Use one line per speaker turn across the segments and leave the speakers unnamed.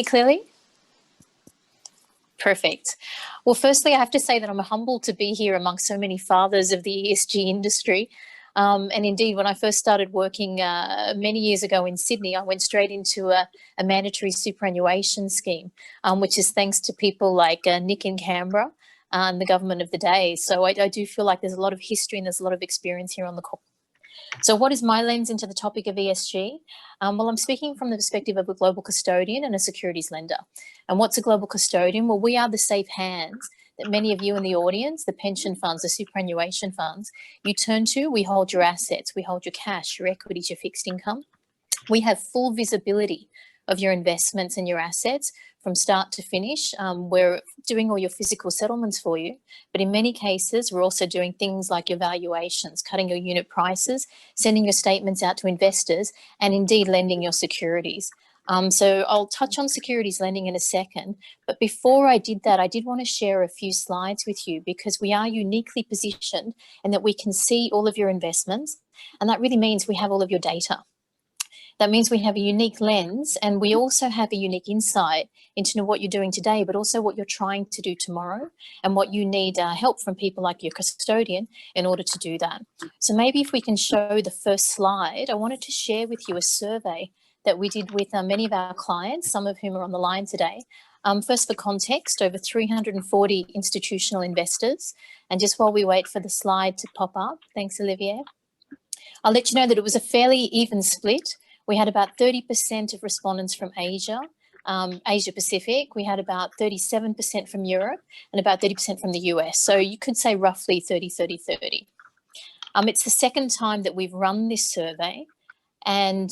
Clearly? Perfect. Well, firstly, I have to say that I'm humbled to be here amongst so many fathers of the ESG industry. And indeed, when I first started working many years ago in Sydney, I went straight into a mandatory superannuation scheme, which is thanks to people like Nick in Canberra and the government of the day. So I do feel like there's a lot of history and there's a lot of experience here on the call. So what is my lens into the topic of ESG? Well, I'm speaking from the perspective of a global custodian and a securities lender. And what's a global custodian? Well, we are the safe hands that many of you in the audience, the pension funds, the superannuation funds, you turn to. We hold your assets, we hold your cash, your equities, your fixed income. We have full visibility of your investments and your assets from start to finish. We're doing all your physical settlements for you, but in many cases, we're also doing things like your valuations, cutting your unit prices, sending your statements out to investors, and indeed lending your securities. So I'll touch on securities lending in a second, but before I did that, I did want to share a few slides with you because we are uniquely positioned in that we can see all of your investments, and that really means we have all of your data. That means we have a unique lens, and we also have a unique insight into what you're doing today, but also what you're trying to do tomorrow and what you need help from people like your custodian in order to do that. So maybe if we can show the first slide, I wanted to share with you a survey that we did with many of our clients, some of whom are on the line today. First, for context, over 340 institutional investors. And just while we wait for the slide to pop up, thanks, Olivier, I'll let you know that it was a fairly even split. We had about 30% of respondents from Asia, Asia Pacific. We had about 37% from Europe and about 30% from the US. So you could say roughly 30, 30, 30. It's the second time that we've run this survey. And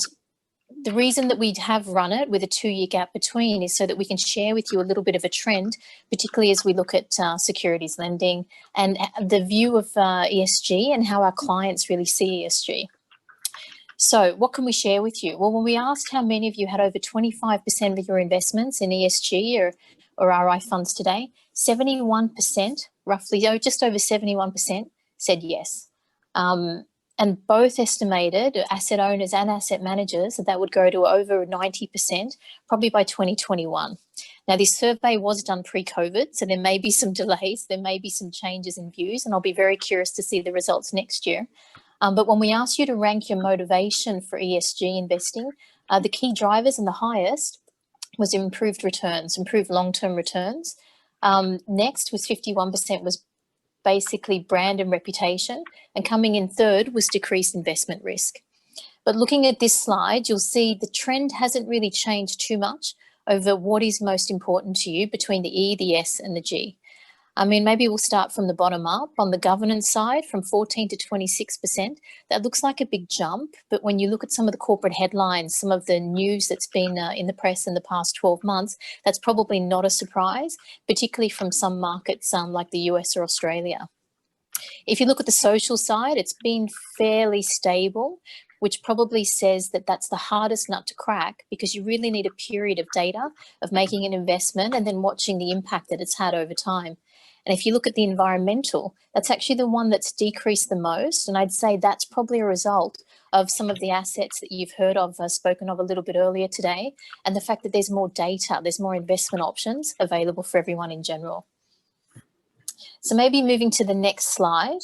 the reason that we have run it with a 2-year gap between is so that we can share with you a little bit of a trend, particularly as we look at securities lending and the view of ESG and how our clients really see ESG. So what can we share with you? Well, when we asked how many of you had over 25% of your investments in ESG or RI funds today, 71%, roughly just over 71% said yes. And both estimated, asset owners and asset managers, that would go to over 90%, probably by 2021. Now, this survey was done pre-COVID, so there may be some delays, there may be some changes in views, and I'll be very curious to see the results next year. But when we asked you to rank your motivation for ESG investing, the key drivers and the highest was improved returns, improved long-term returns. Next was 51% was basically brand and reputation, and coming in third was decreased investment risk. But looking at this slide, you'll see the trend hasn't really changed too much over what is most important to you between the E, the S and the G. I mean, maybe we'll start from the bottom up. On the governance side, from 14 to 26%, that looks like a big jump. But when you look at some of the corporate headlines, some of the news that's been in the press in the past 12 months, that's probably not a surprise, particularly from some markets like the US or Australia. If you look at the social side, it's been fairly stable, which probably says that that's the hardest nut to crack because you really need a period of data of making an investment and then watching the impact that it's had over time. And if you look at the environmental, that's actually the one that's decreased the most. And I'd say that's probably a result of some of the assets that you've heard of, spoken of a little bit earlier today, and the fact that there's more data, there's more investment options available for everyone in general. So maybe moving to the next slide.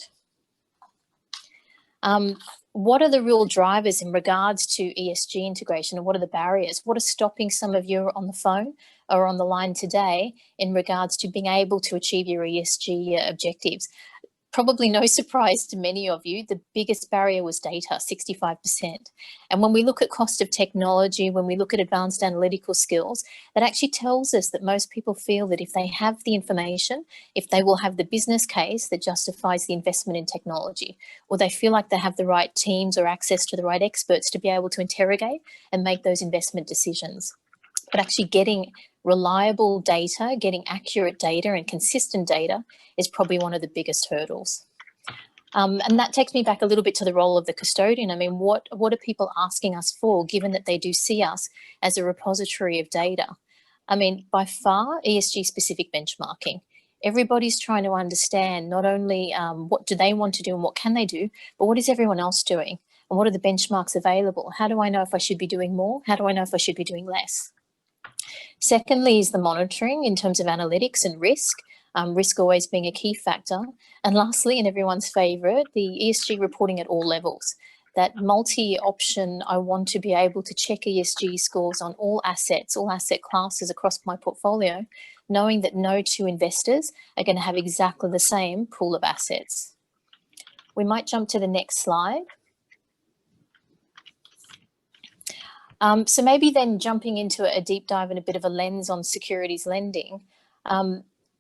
What are the real drivers in regards to ESG integration, and what are the barriers? What are stopping some of you on the phone or on the line today in regards to being able to achieve your ESG objectives? Probably no surprise to many of you, the biggest barrier was data, 65%. And when we look at cost of technology, when we look at advanced analytical skills, that actually tells us that most people feel that if they have the information, if they will have the business case that justifies the investment in technology, or they feel like they have the right teams or access to the right experts to be able to interrogate and make those investment decisions. But actually getting reliable data, getting accurate data and consistent data is probably one of the biggest hurdles. And that takes me back a little bit to the role of the custodian. I mean, what are people asking us for, given that they do see us as a repository of data? I mean, by far, ESG-specific benchmarking. Everybody's trying to understand not only what do they want to do and what can they do, but what is everyone else doing? And what are the benchmarks available? How do I know if I should be doing more? How do I know if I should be doing less? Secondly is the monitoring in terms of analytics and risk, risk always being a key factor. And lastly, and everyone's favourite, the ESG reporting at all levels. That multi-option, I want to be able to check ESG scores on all assets, all asset classes across my portfolio, knowing that no two investors are going to have exactly the same pool of assets. We might jump to the next slide. So maybe then jumping into a deep dive and a bit of a lens on securities lending.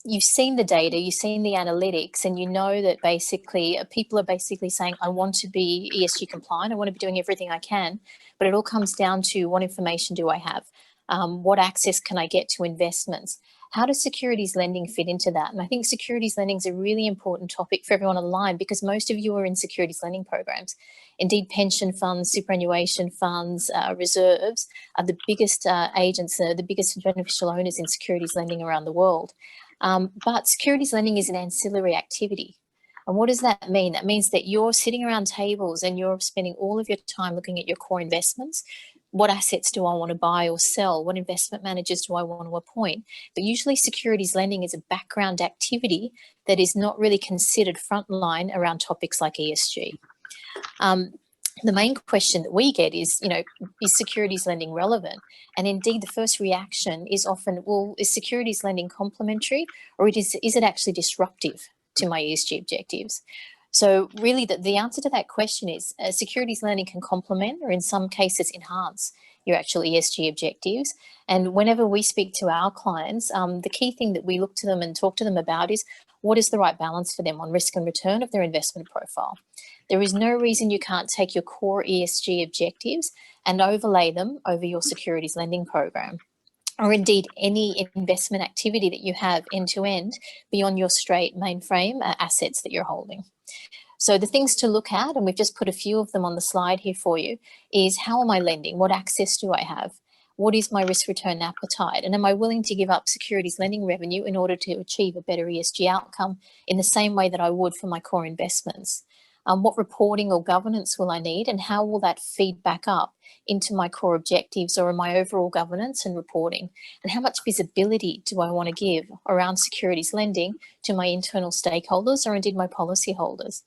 You've seen the data, you've seen the analytics, and you know that basically people are basically saying, I want to be ESG compliant, I want to be doing everything I can, but it all comes down to what information do I have? What access can I get to investments? How does securities lending fit into that? And I think securities lending is a really important topic for everyone online because most of you are in securities lending programs. Indeed, pension funds, superannuation funds, reserves are the biggest agents, the biggest beneficial owners in securities lending around the world. But securities lending is an ancillary activity. And what does that mean? That means that you're sitting around tables and you're spending all of your time looking at your core investments. What assets do I want to buy or sell? What investment managers do I want to appoint? But usually securities lending is a background activity that is not really considered frontline around topics like ESG. The main question that we get is, is securities lending relevant? And indeed, the first reaction is often, well, is securities lending complementary or is it actually disruptive to my ESG objectives? So really the answer to that question is securities lending can complement or in some cases enhance your actual ESG objectives. And whenever we speak to our clients, the key thing that we look to them and talk to them about is what is the right balance for them on risk and return of their investment profile. There is no reason you can't take your core ESG objectives and overlay them over your securities lending program, or indeed any investment activity that you have end-to-end beyond your straight mainframe assets that you're holding. So the things to look at, and we've just put a few of them on the slide here for you, is how am I lending? What access do I have? What is my risk return appetite? And am I willing to give up securities lending revenue in order to achieve a better ESG outcome in the same way that I would for my core investments? What reporting or governance will I need, and how will that feed back up into my core objectives or my overall governance and reporting? And how much visibility do I want to give around securities lending to my internal stakeholders or indeed my policyholders?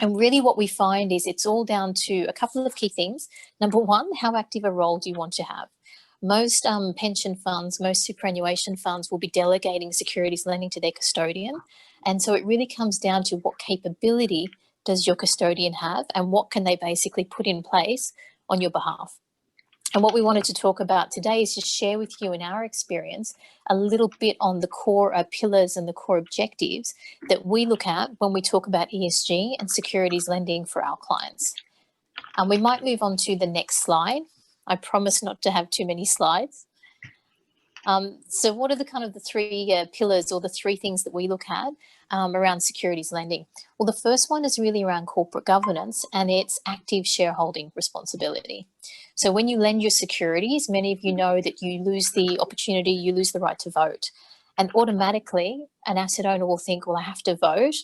And really what we find is it's all down to a couple of key things. Number one, how active a role do you want to have? Most pension funds, most superannuation funds will be delegating securities lending to their custodian. And so it really comes down to what capability does your custodian have and what can they basically put in place on your behalf. And what we wanted to talk about today is just share with you in our experience a little bit on the core pillars and the core objectives that we look at when we talk about ESG and securities lending for our clients. We might move on to the next slide. I promise not to have too many slides. So what are the three pillars or the three things that we look at around securities lending? Well, the first one is really around corporate governance and it's active shareholding responsibility. So when you lend your securities, many of you know that you lose the opportunity, you lose the right to vote. And automatically an asset owner will think, well, I have to vote.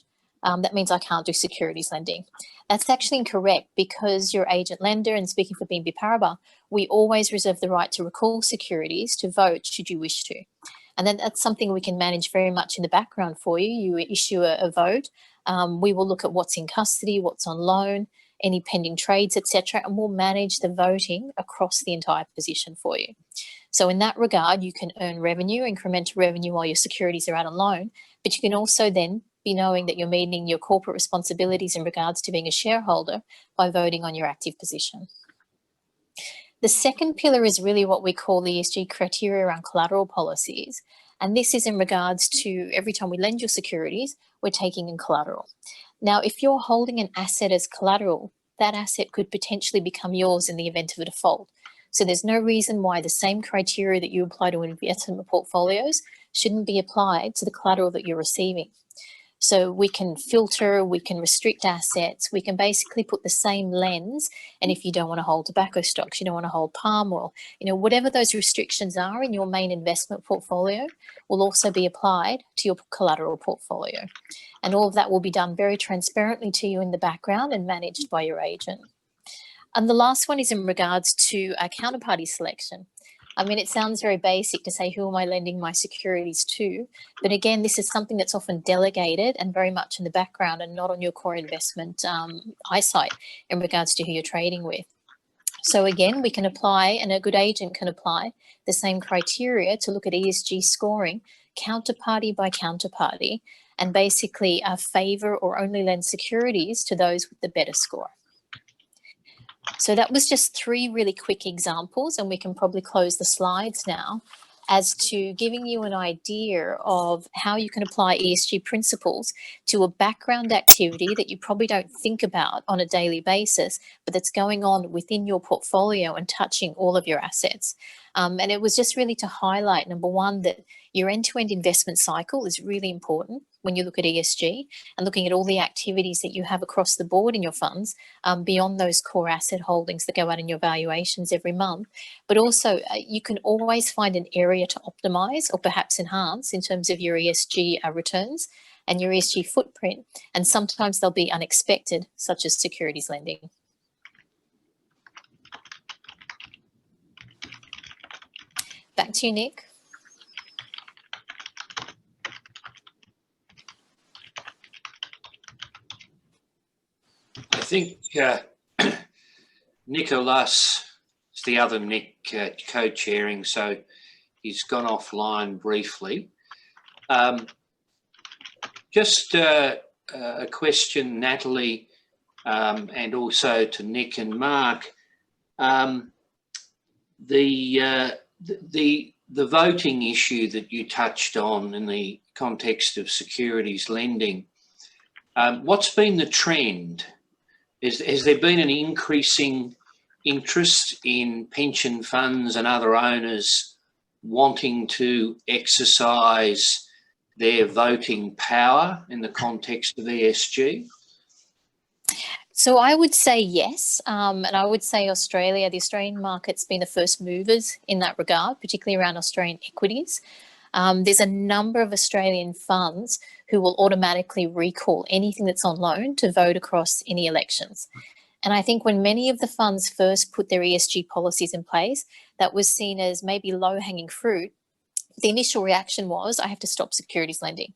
That means I can't do securities lending. That's actually incorrect because your agent lender, and speaking for BNP Paribas, we always reserve the right to recall securities to vote should you wish to. And then that's something we can manage very much in the background for you. You issue a vote. We will look at what's in custody, what's on loan, any pending trades, etc., and we'll manage the voting across the entire position for you. So in that regard, you can earn revenue, incremental revenue while your securities are out on loan, but you can also then be knowing that you're meeting your corporate responsibilities in regards to being a shareholder by voting on your active position. The second pillar is really what we call the ESG criteria around collateral policies. And this is in regards to every time we lend your securities, we're taking in collateral. Now, if you're holding an asset as collateral, that asset could potentially become yours in the event of a default. So there's no reason why the same criteria that you apply to investment portfolios shouldn't be applied to the collateral that you're receiving. So we can filter, we can restrict assets, we can basically put the same lens. And if you don't want to hold tobacco stocks, you don't want to hold palm oil, whatever those restrictions are in your main investment portfolio will also be applied to your collateral portfolio. And all of that will be done very transparently to you in the background and managed by your agent. And the last one is in regards to counterparty selection. I mean, it sounds very basic to say, who am I lending my securities to? But again, this is something that's often delegated and very much in the background and not on your core investment eyesight in regards to who you're trading with. So again, we can apply, and a good agent can apply the same criteria to look at ESG scoring, counterparty by counterparty, and basically favour or only lend securities to those with the better score. So that was just 3 really quick examples, and we can probably close the slides now, as to giving you an idea of how you can apply ESG principles to a background activity that you probably don't think about on a daily basis, but that's going on within your portfolio and touching all of your assets. And it was just really to highlight, number one, that your end-to-end investment cycle is really important when you look at ESG and looking at all the activities that you have across the board in your funds, beyond those core asset holdings that go out in your valuations every month. But also you can always find an area to optimize or perhaps enhance in terms of your ESG returns and your ESG footprint. And sometimes they'll be unexpected, such as securities lending. Back to you, Nick.
I think Nicholas is the other Nick co-chairing, so he's gone offline briefly. Just a question, Natalie, and also to Nick and Mark. The voting issue that you touched on in the context of securities lending, what's been the trend? Has there been an increasing interest in pension funds and other owners wanting to exercise their voting power in the context of ESG?
So I would say yes, and I would say Australia, the Australian market's been the first movers in that regard, particularly around Australian equities. There's a number of Australian funds who will automatically recall anything that's on loan to vote across any elections. And I think when many of the funds first put their ESG policies in place, that was seen as maybe low-hanging fruit. The initial reaction was, I have to stop securities lending.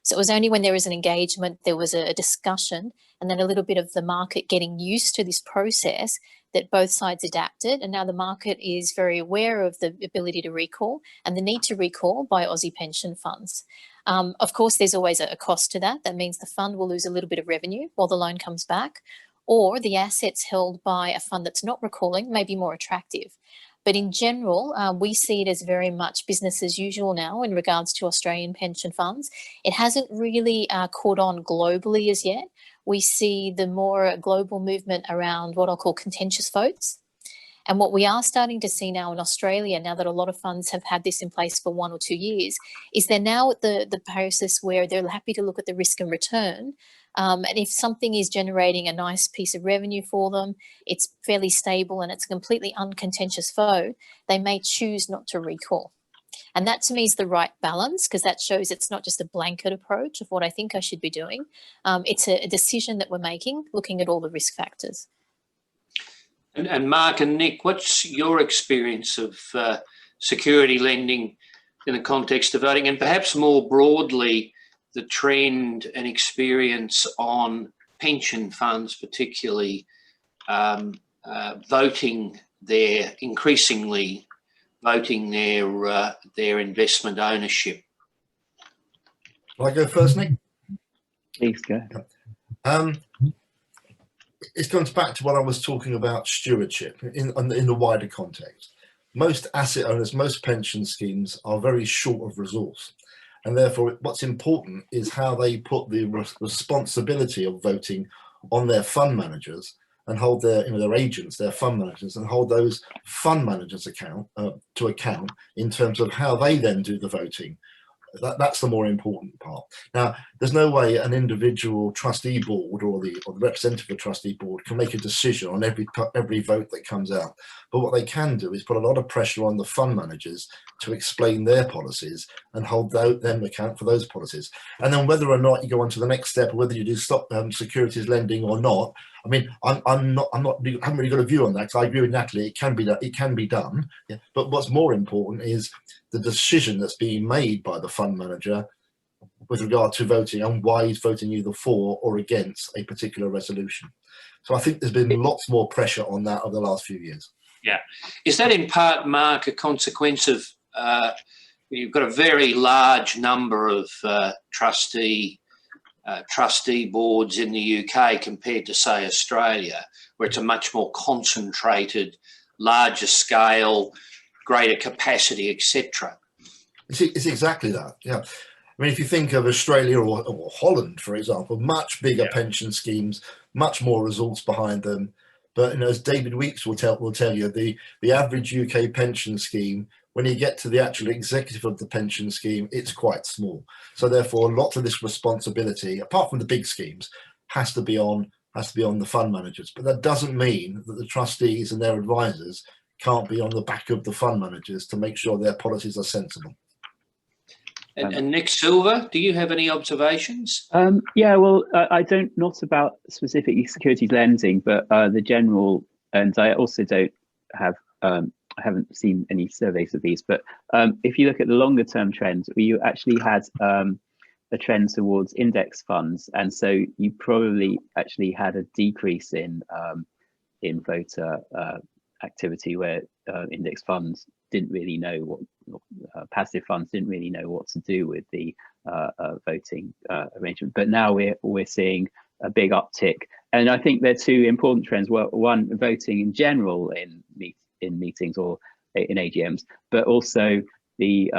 So it was only when there was an engagement, there was a discussion, and then a little bit of the market getting used to this process that both sides adapted. And now the market is very aware of the ability to recall and the need to recall by Aussie pension funds. Of course, there's always a cost to that. That means the fund will lose a little bit of revenue while the loan comes back, or the assets held by a fund that's not recalling may be more attractive. But in general, we see it as very much business as usual now in regards to Australian pension funds. It hasn't really caught on globally as yet. We see the more global movement around what I'll call contentious votes. And what we are starting to see now in Australia, now that a lot of funds have had this in place for 1 or 2 years, is they're now at the process where they're happy to look at the risk and return. And if something is generating a nice piece of revenue for them, it's fairly stable and it's a completely uncontentious vote, they may choose not to recall. And that to me is the right balance, because that shows it's not just a blanket approach of what I think I should be doing. It's a decision that we're making, looking at all the risk factors.
And Mark and Nick, what's your experience of security lending in the context of voting, and perhaps more broadly, the trend and experience on pension funds, particularly increasingly voting their investment ownership?
Shall I go first, Nick?
Please go.
It comes back to what I was talking about, stewardship in the wider context. Most asset owners, most pension schemes are very short of resource. And therefore, what's important is how they put the responsibility of voting on their fund managers and hold their agents, their fund managers, and hold those fund managers to account in terms of how they then do the voting. That's the more important part. Now, there's no way an individual trustee board or the representative trustee board can make a decision on every vote that comes out. But what they can do is put a lot of pressure on the fund managers to explain their policies and hold them account for those policies. And then whether or not you go on to the next step, whether you do stop securities lending or not, I mean, I haven't really got a view on that, because I agree with Natalie. It can be done. Yeah. But what's more important is the decision that's being made by the fund manager with regard to voting, and why he's voting either for or against a particular resolution. So I think there's been lots more pressure on that over the last few years. Yeah.
Is that in part, Mark, a consequence of you've got a very large number of trustee boards in the UK compared to, say, Australia, where it's a much more concentrated, larger scale, greater capacity, etc.?
It's exactly that, yeah. I mean, if you think of Australia or Holland, for example, much bigger pension schemes, much more resource behind them. But as David Weeks will tell you, the average UK pension scheme, when you get to the actual executive of the pension scheme, it's quite small. So therefore, a lot of this responsibility, apart from the big schemes, has to be on the fund managers. But that doesn't mean that the trustees and their advisors can't be on the back of the fund managers to make sure their policies are sensible.
And Nick Silver, do you have any observations?
Yeah, well, I don't, not about specifically securities lending, but the general, and I also don't have, I haven't seen any surveys of these, but if you look at the longer term trends, you actually had a trend towards index funds. And so you probably actually had a decrease in voter activity, where index funds didn't really know what, passive funds didn't really know what to do with the voting arrangement. But now we're seeing a big uptick, and I think there are two important trends. Well, one, voting in general in meetings or in AGMs, but also the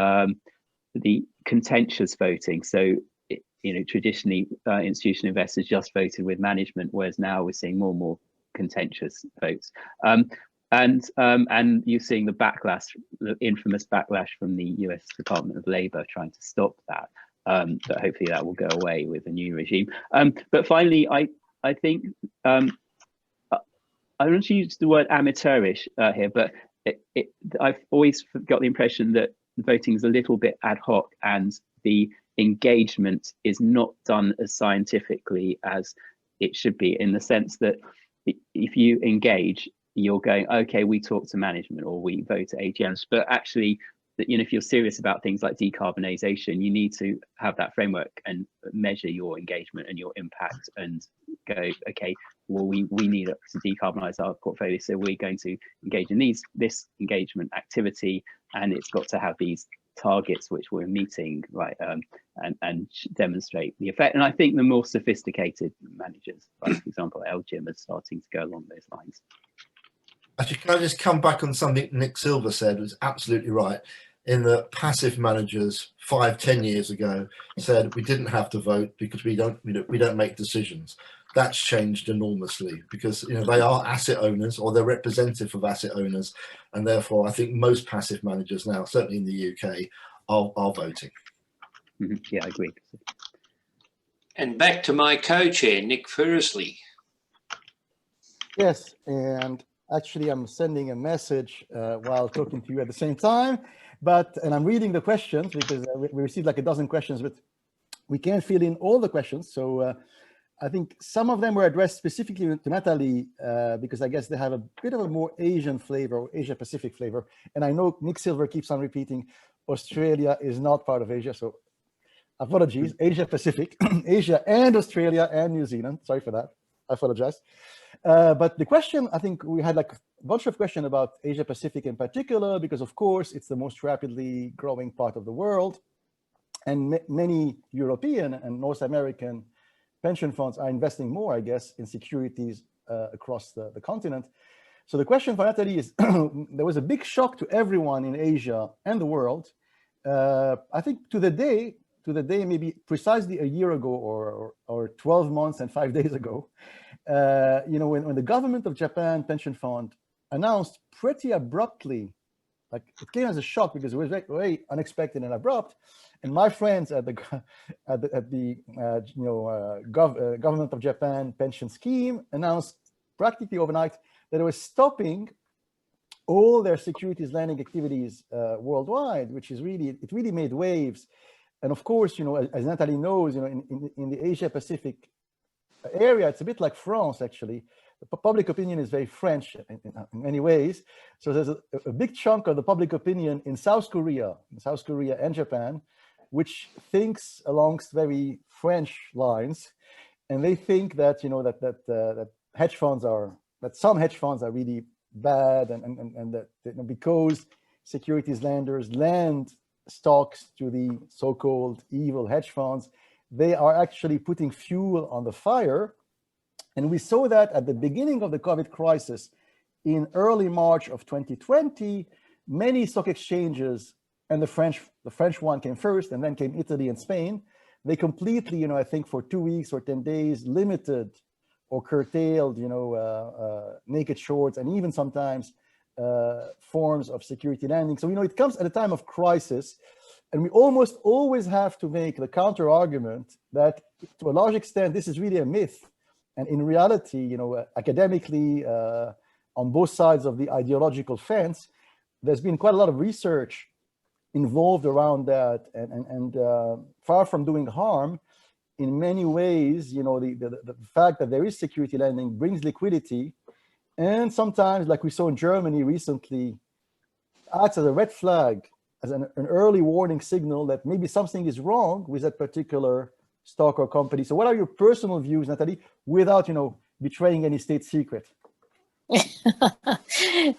contentious voting. So traditionally institutional investors just voted with management, whereas now we're seeing more and more contentious votes. And you're seeing the backlash, the infamous backlash from the US Department of Labor trying to stop that. But hopefully that will go away with the new regime. But finally, I think, I don't want to use the word amateurish here, but I've always got the impression that voting is a little bit ad hoc, and the engagement is not done as scientifically as it should be, in the sense that if you engage, you're going, okay, we talk to management or we vote at AGMs, but actually, if you're serious about things like decarbonisation, you need to have that framework and measure your engagement and your impact, and go, okay, well, we need to decarbonise our portfolio, so we're going to engage in this engagement activity, and it's got to have these targets which we're meeting, right, and demonstrate the effect. And I think the more sophisticated managers, like for example, LGIM, are starting to go along those lines.
Actually, can I just come back on something Nick Silver said? Was absolutely right. In the passive managers 5-10 years ago said we didn't have to vote because we don't make decisions. That's changed enormously, because they are asset owners, or they're representative of asset owners, and therefore I think most passive managers now, certainly in the UK, are voting.
Yeah, I agree.
And back to my co-chair, Nick Fursley.
Yes, and actually I'm sending a message while talking to you at the same time, and I'm reading the questions, because we received like a dozen questions, but we can't fill in all the questions. So I think some of them were addressed specifically to Natalie, because I guess they have a bit of a more Asian flavor, or Asia Pacific flavor. And I know Nick Silver keeps on repeating, Australia is not part of Asia. So apologies, Asia Pacific, Asia and Australia and New Zealand. Sorry for that. I apologize. But the question, I think we had like a bunch of questions about Asia Pacific in particular, because of course it's the most rapidly growing part of the world. And many European and North American pension funds are investing more, I guess, in securities across the continent. So the question for Natalie is, there was a big shock to everyone in Asia and the world. I think to the day, maybe precisely a year ago, or 12 months and 5 days ago, when the government of Japan pension fund announced pretty abruptly, like it came as a shock because it was very unexpected and abrupt. And my friends at the government of Japan pension scheme announced practically overnight that it was stopping all their securities lending activities worldwide, which is really made waves. And of course, as Natalie knows, in the Asia Pacific area, it's a bit like France, actually. The public opinion is very French in many ways. So there's a big chunk of the public opinion in South Korea and Japan, which thinks along very French lines, and they think that that hedge funds that some hedge funds are really bad, and that because securities lenders lend stocks to the so-called evil hedge funds, they are actually putting fuel on the fire. And we saw that at the beginning of the COVID crisis in early March of 2020, many stock exchanges, and the French one came first, and then came Italy and Spain. They completely, I think for 2 weeks or 10 days, limited or curtailed, naked shorts, and even sometimes forms of security lending. So, it comes at a time of crisis, and we almost always have to make the counter argument that to a large extent, this is really a myth. And in reality, academically, on both sides of the ideological fence, there's been quite a lot of research involved around that, and far from doing harm, in many ways, the fact that there is security lending brings liquidity, and sometimes, like we saw in Germany recently, acts as a red flag, as an early warning signal that maybe something is wrong with that particular stock or company. So what are your personal views, Natalie, without, betraying any state secret?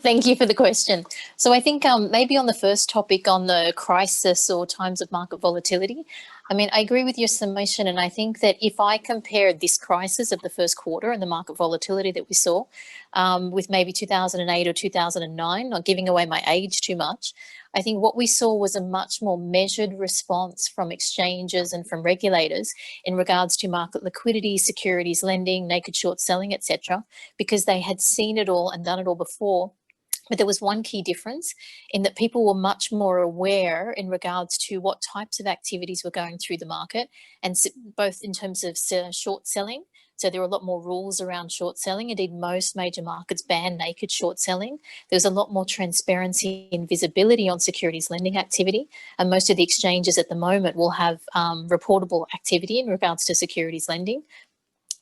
Thank you for the question. So I think maybe on the first topic on the crisis or times of market volatility, I agree with your summation, and I think that if I compare this crisis of the first quarter and the market volatility that we saw with maybe 2008 or 2009, not giving away my age too much, I think what we saw was a much more measured response from exchanges and from regulators in regards to market liquidity, securities lending, naked short selling, etc., because they had seen it all and done it all before. But there was one key difference in that people were much more aware in regards to what types of activities were going through the market, and both in terms of short selling. So there were a lot more rules around short selling. Indeed, most major markets ban naked short selling. There was a lot more transparency and visibility on securities lending activity. And most of the exchanges at the moment will have reportable activity in regards to securities lending.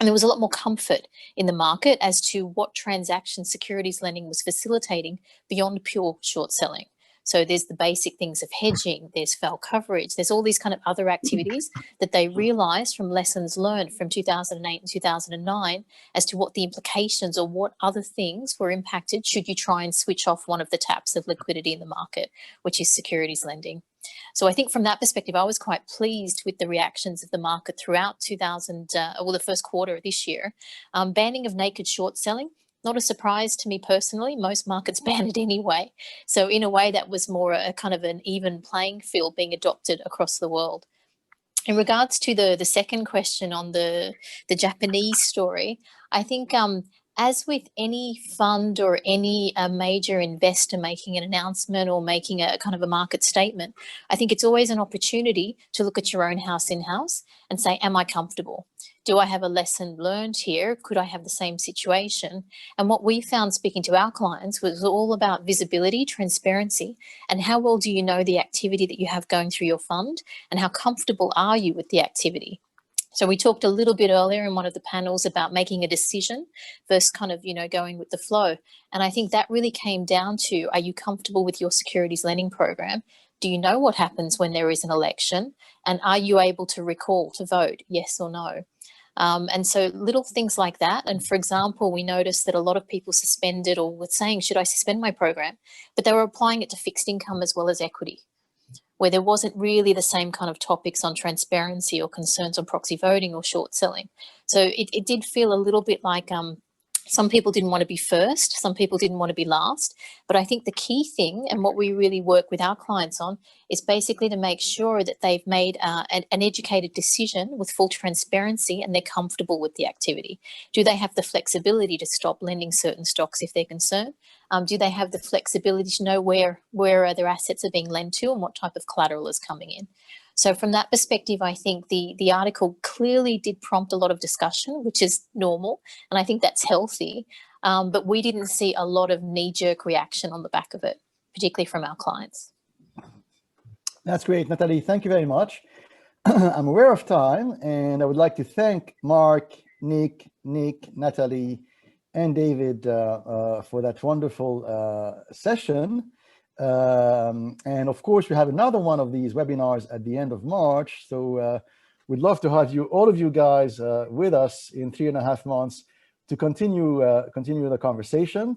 And there was a lot more comfort in the market as to what transactions securities lending was facilitating beyond pure short selling. So there's the basic things of hedging, there's fell coverage, there's all these kind of other activities that they realised from lessons learned from 2008 and 2009 as to what the implications or what other things were impacted should you try and switch off one of the taps of liquidity in the market, which is securities lending. So I think from that perspective, I was quite pleased with the reactions of the market throughout the first quarter of this year. Banning of naked short selling, not a surprise to me personally. Most markets ban it anyway. So in a way, that was more a kind of an even playing field being adopted across the world. In regards to the second question on the Japanese story, I think as with any fund or any major investor making an announcement or making a kind of a market statement, I think it's always an opportunity to look at your own house in-house and say, am I comfortable? Do I have a lesson learned here? Could I have the same situation? And what we found speaking to our clients was all about visibility, transparency, and how well do you know the activity that you have going through your fund, and how comfortable are you with the activity? So we talked a little bit earlier in one of the panels about making a decision versus kind of, going with the flow. And I think that really came down to, are you comfortable with your securities lending program? Do you know what happens when there is an election? And are you able to recall to vote, yes or no? And so little things like that. And for example, we noticed that a lot of people suspended or were saying, should I suspend my program? But they were applying it to fixed income as well as equity, where there wasn't really the same kind of topics on transparency or concerns on proxy voting or short selling. So it did feel a little bit like some people didn't want to be first, some people didn't want to be last. But I think the key thing, and what we really work with our clients on, is basically to make sure that they've made an educated decision with full transparency and they're comfortable with the activity. Do they have the flexibility to stop lending certain stocks if they're concerned? Do they have the flexibility to know where their assets are being lent to and what type of collateral is coming in? So from that perspective, I think the article clearly did prompt a lot of discussion, which is normal, and I think that's healthy. But we didn't see a lot of knee-jerk reaction on the back of it, particularly from our clients.
That's great, Natalie. Thank you very much. I'm aware of time, and I would like to thank Mark, Nick, Natalie, and David for that wonderful session. And of course, we have another one of these webinars at the end of March. So we'd love to have all of you guys with us in 3.5 months to continue the conversation.